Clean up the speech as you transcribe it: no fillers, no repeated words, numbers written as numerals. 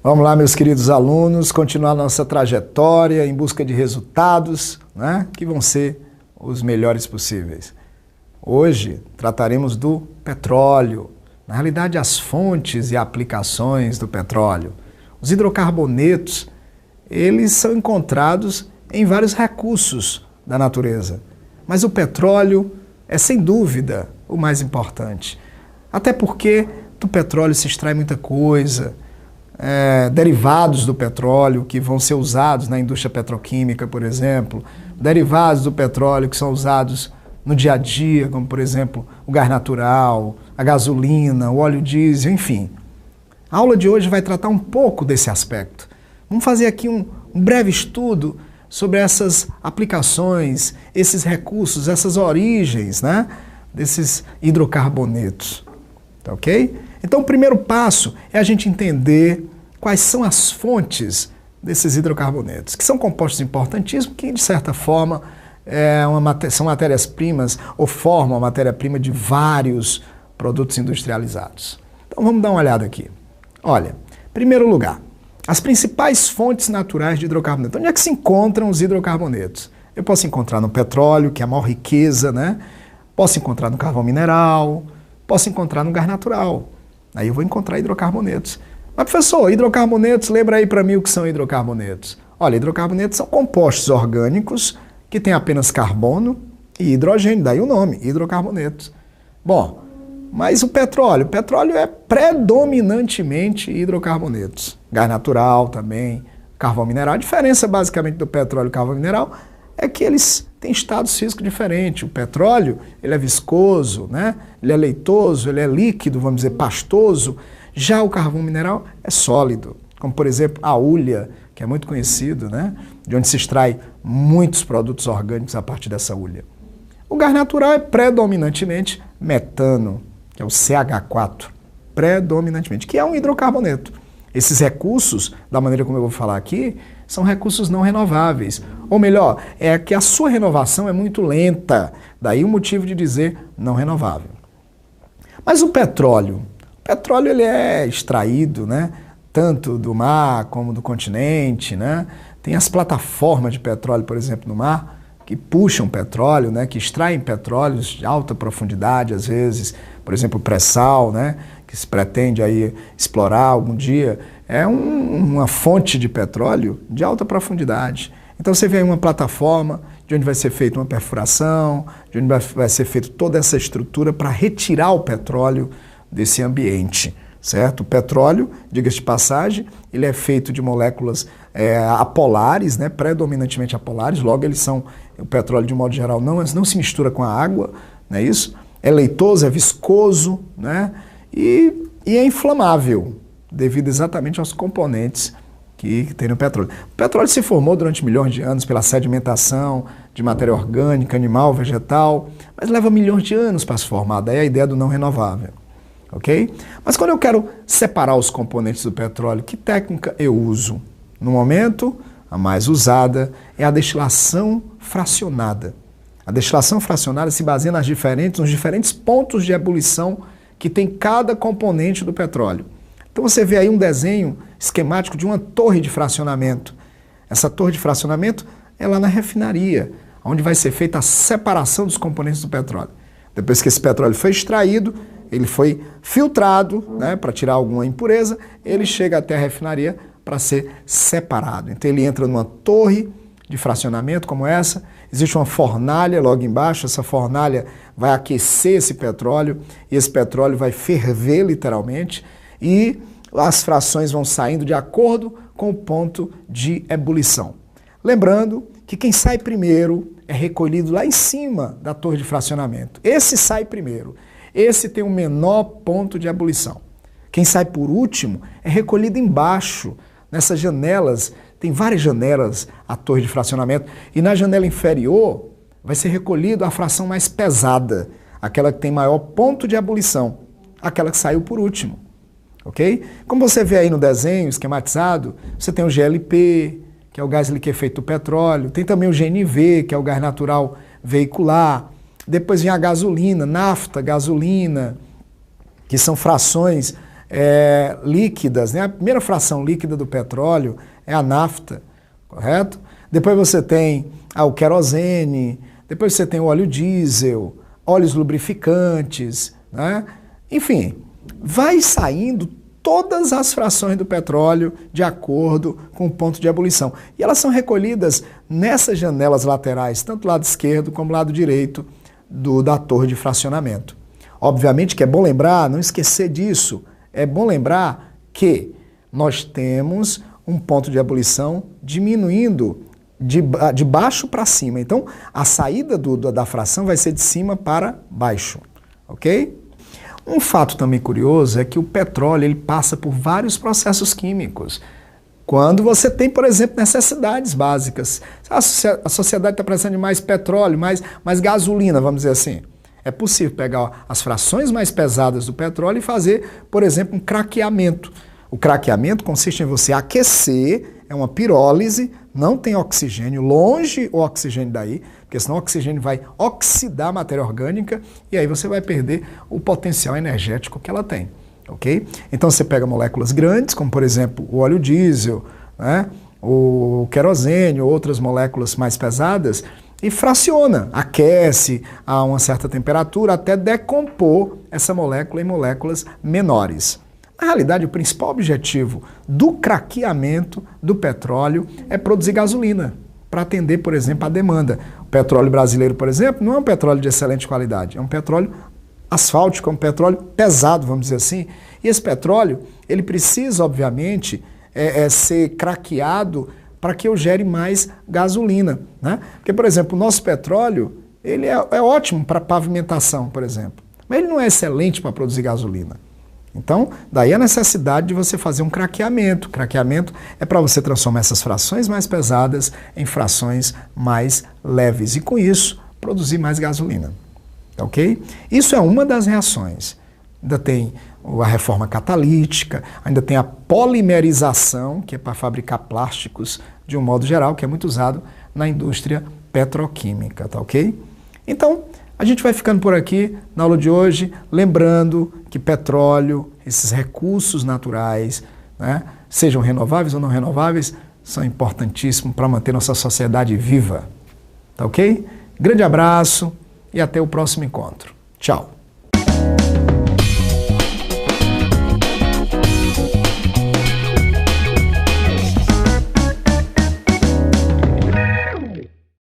Vamos lá, meus queridos alunos, continuar nossa trajetória em busca de resultados, né, que vão ser os melhores possíveis. Hoje trataremos do petróleo, na realidade as fontes e aplicações do petróleo. Os hidrocarbonetos, eles são encontrados em vários recursos da natureza, mas o petróleo é sem dúvida o mais importante, até porque do petróleo se extrai muita coisa, derivados do petróleo que vão ser usados na indústria petroquímica, por exemplo, derivados do petróleo que são usados no dia a dia, como por exemplo o gás natural, a gasolina, o óleo diesel, enfim. A aula de hoje vai tratar um pouco desse aspecto. Vamos fazer aqui um breve estudo sobre essas aplicações, esses recursos, essas origens, né, desses hidrocarbonetos. Tá ok? Então o primeiro passo é a gente entender quais são as fontes desses hidrocarbonetos, que são compostos importantíssimos que, de certa forma, são matérias-primas ou formam a matéria-prima de vários produtos industrializados. Então vamos dar uma olhada aqui. Olha, em primeiro lugar, as principais fontes naturais de hidrocarbonetos. Onde é que se encontram os hidrocarbonetos? Eu posso encontrar no petróleo, que é a maior riqueza, né? Posso encontrar no carvão mineral, posso encontrar no gás natural. Aí eu vou encontrar hidrocarbonetos. Mas, professor, hidrocarbonetos, lembra aí para mim o que são hidrocarbonetos. Olha, hidrocarbonetos são compostos orgânicos que têm apenas carbono e hidrogênio, daí o nome, hidrocarbonetos. Bom, mas o petróleo é predominantemente hidrocarbonetos. Gás natural também, carvão mineral. A diferença basicamente do petróleo e carvão mineral é que eles têm estados físicos diferentes. O petróleo, ele é viscoso, né? Ele é leitoso, ele é líquido, vamos dizer, pastoso. Já o carvão mineral é sólido, como por exemplo a hulha, que é muito conhecido, né? De onde se extrai muitos produtos orgânicos a partir dessa hulha. O gás natural é predominantemente metano, que é o CH4, predominantemente, que é um hidrocarboneto. Esses recursos, da maneira como eu vou falar aqui, são recursos não renováveis. Ou melhor, é que a sua renovação é muito lenta, daí o motivo de dizer não renovável. Mas o petróleo ele é extraído, né, tanto do mar como do continente, né? Tem as plataformas de petróleo, por exemplo, no mar, que puxam petróleo, né, que extraem petróleos de alta profundidade, às vezes, por exemplo, o pré-sal, né, que se pretende aí explorar algum dia, é uma fonte de petróleo de alta profundidade. Então você vê aí uma plataforma de onde vai ser feita uma perfuração, de onde vai ser feita toda essa estrutura para retirar o petróleo desse ambiente, certo? O petróleo, diga-se de passagem, ele é feito de moléculas apolares, né, predominantemente apolares, logo o petróleo de um modo geral não se mistura com a água, não é isso? É leitoso, é viscoso, né, e é inflamável, devido exatamente aos componentes que tem no petróleo. O petróleo se formou durante milhões de anos pela sedimentação de matéria orgânica, animal, vegetal, mas leva milhões de anos para se formar, daí a ideia do não renovável. Ok? Mas quando eu quero separar os componentes do petróleo, que técnica eu uso? No momento, a mais usada é a destilação fracionada. A destilação fracionada se baseia nos diferentes pontos de ebulição que tem cada componente do petróleo. Então você vê aí um desenho esquemático de uma torre de fracionamento. Essa torre de fracionamento é lá na refinaria, onde vai ser feita a separação dos componentes do petróleo. Depois que esse petróleo foi extraído, ele foi filtrado, né, para tirar alguma impureza, ele chega até a refinaria para ser separado. Então ele entra numa torre de fracionamento como essa, existe uma fornalha logo embaixo, essa fornalha vai aquecer esse petróleo, e esse petróleo vai ferver literalmente, e as frações vão saindo de acordo com o ponto de ebulição. Lembrando que quem sai primeiro é recolhido lá em cima da torre de fracionamento. Esse sai primeiro. Esse tem o menor ponto de ebulição. Quem sai por último é recolhido embaixo, nessas janelas. Tem várias janelas a torre de fracionamento. E na janela inferior vai ser recolhido a fração mais pesada, aquela que tem maior ponto de ebulição, aquela que saiu por último. Ok? Como você vê aí no desenho esquematizado, você tem o GLP, que é o gás liquefeito do petróleo. Tem também o GNV, que é o gás natural veicular. Depois vem a gasolina, nafta, gasolina, que são frações líquidas, né? A primeira fração líquida do petróleo é a nafta, correto? Depois você tem o querosene, depois você tem o óleo diesel, óleos lubrificantes, né? Enfim, vai saindo todas as frações do petróleo de acordo com o ponto de ebulição. E elas são recolhidas nessas janelas laterais, tanto lado esquerdo como lado direito da torre de fracionamento. Obviamente que é bom lembrar, não esquecer disso, é bom lembrar que nós temos um ponto de ebulição diminuindo de baixo para cima. Então, a saída da fração vai ser de cima para baixo, ok? Um fato também curioso é que o petróleo ele passa por vários processos químicos. Quando você tem, por exemplo, necessidades básicas, a sociedade está precisando de mais petróleo, mais gasolina, vamos dizer assim. É possível pegar as frações mais pesadas do petróleo e fazer, por exemplo, um craqueamento. O craqueamento consiste em você aquecer, é uma pirólise, não tem oxigênio, longe o oxigênio daí, porque senão o oxigênio vai oxidar a matéria orgânica e aí você vai perder o potencial energético que ela tem, ok? Então você pega moléculas grandes, como por exemplo o óleo diesel, né, o querosene, outras moléculas mais pesadas, e fraciona, aquece a uma certa temperatura até decompor essa molécula em moléculas menores. Na realidade, o principal objetivo do craqueamento do petróleo é produzir gasolina, para atender, por exemplo, a demanda. O petróleo brasileiro, por exemplo, não é um petróleo de excelente qualidade, é um petróleo asfáltico, é um petróleo pesado, vamos dizer assim. E esse petróleo, ele precisa, obviamente, ser craqueado para que eu gere mais gasolina, né? Porque, por exemplo, o nosso petróleo, ele é ótimo para pavimentação, por exemplo, mas ele não é excelente para produzir gasolina. Então, daí a necessidade de você fazer um craqueamento. Craqueamento é para você transformar essas frações mais pesadas em frações mais leves e, com isso, produzir mais gasolina. Ok? Isso é uma das reações. Ainda tem a reforma catalítica, ainda tem a polimerização, que é para fabricar plásticos de um modo geral, que é muito usado na indústria petroquímica, tá ok? Então, a gente vai ficando por aqui na aula de hoje, lembrando que petróleo, esses recursos naturais, né, sejam renováveis ou não renováveis, são importantíssimos para manter nossa sociedade viva. Tá ok? Grande abraço e até o próximo encontro. Tchau!